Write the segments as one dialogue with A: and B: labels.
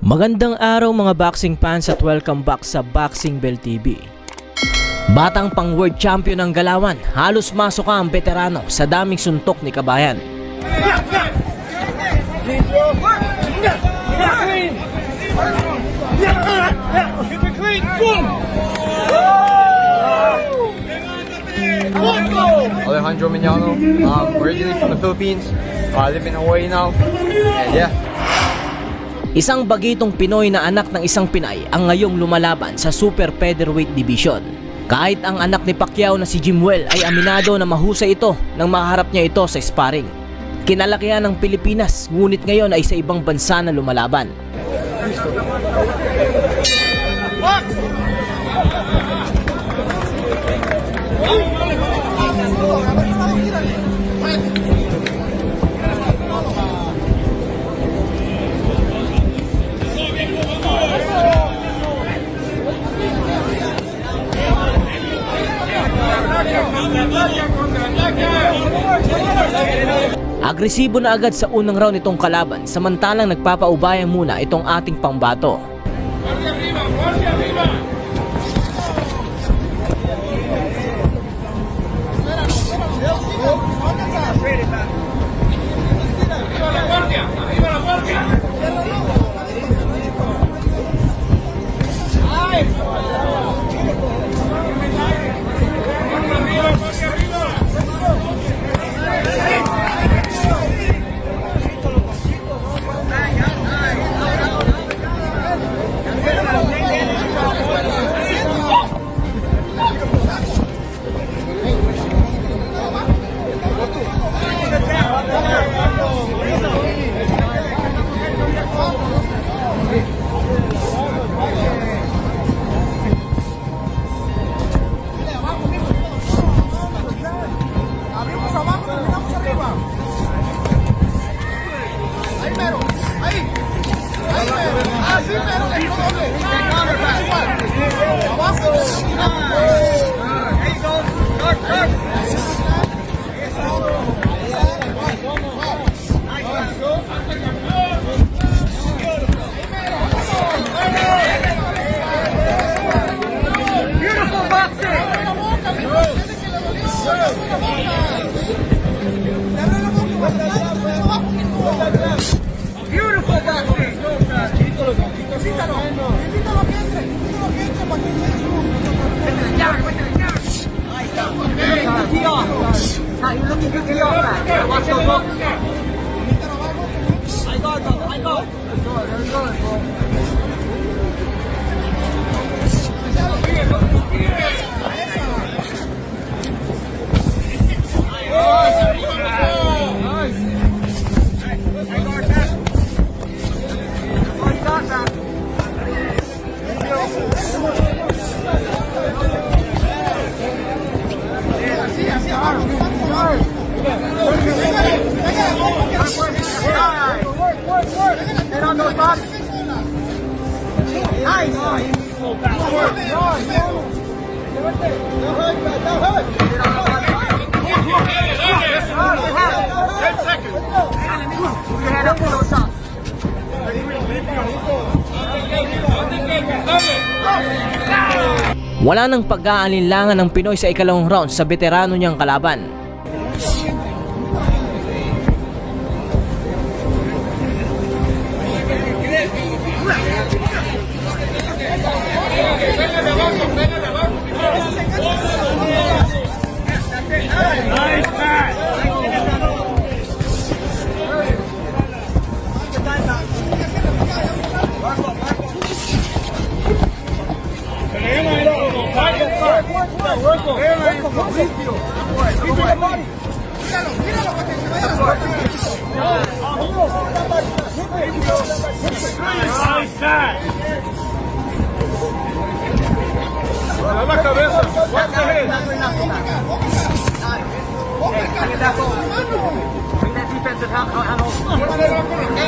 A: Magandang araw mga boxing fans at welcome back sa Boxing Bell TV. Batang pang world champion ng galawan, halos masok ang veterano sa daming suntok ni Kabayan.
B: Alejandro Mignano, originally from the Philippines, live in Hawaii now, and yeah.
A: Isang bagitong Pinoy na anak ng isang Pinay ang ngayong lumalaban sa Super Featherweight Division. Kahit ang anak ni Pacquiao na si Jimwell ay aminado na mahusay ito nang makaharap niya ito sa sparring. Kinalakihan ng Pilipinas, ngunit ngayon ay sa ibang bansa na lumalaban. Agresibo na agad sa unang round itong kalaban, samantalang nagpapaubayan muna itong ating pambato. Wala nang pag-aalinlangan ng Pinoy sa ikalawang round sa veterano niyang kalaban.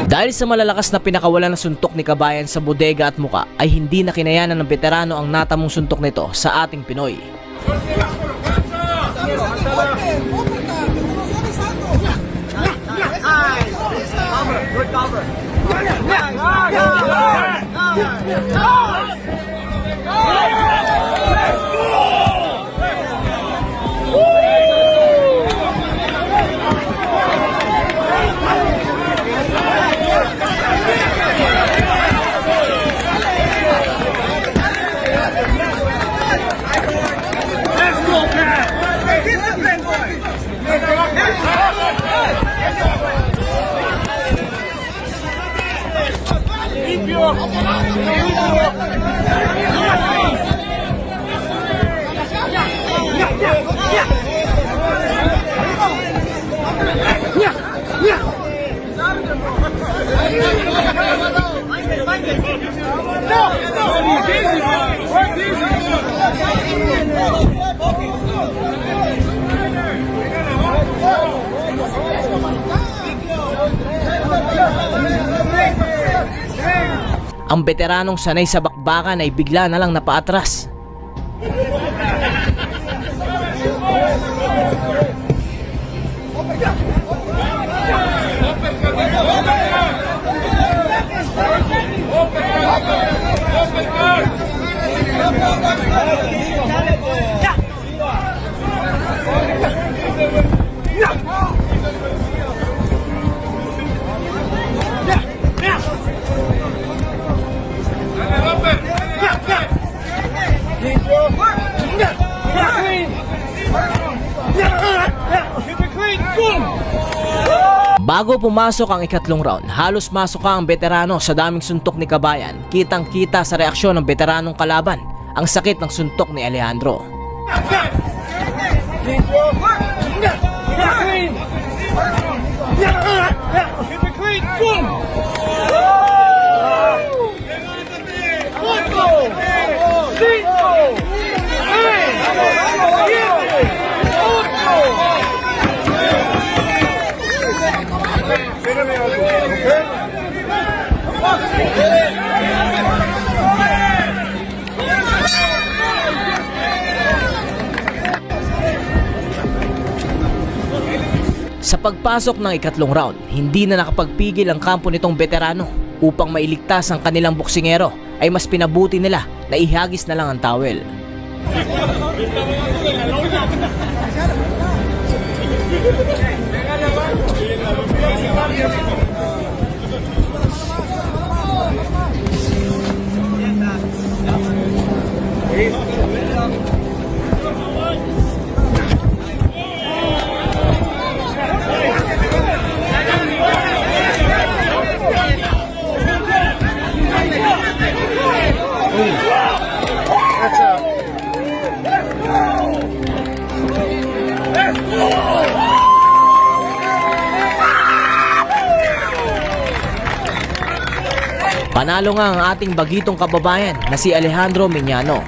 A: Dahil sa malalakas na pinakawalan ng suntok ni Kabayan sa bodega at muka, ay hindi na kinayanan ng veterano ang natamong suntok nito sa ating Pinoy. Good cover. Ang veteranong sanay sa bakbakan ay bigla na lang napaatras. Bago pumasok ang ikatlong round, halos masok ang veterano sa daming suntok ni Kabayan. Kitang-kita sa reaksyon ng veteranong kalaban ang sakit ng suntok ni Alejandro. Sa pagpasok ng ikatlong round, hindi na nakapagpigil ang kampo nitong veterano. Upang mailigtas ang kanilang boksingero ay mas pinabuti nila na ihagis na lang ang towel. Panalo nga ang ating bagitong kababayan na si Alejandro Miñano.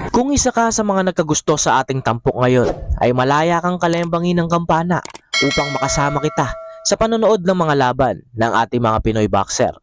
A: Kung isa ka sa mga nagkagusto sa ating tampok ngayon, ay malaya kang kalembangin ng kampana upang makasama kita sa panonood ng mga laban ng ating mga Pinoy boxer.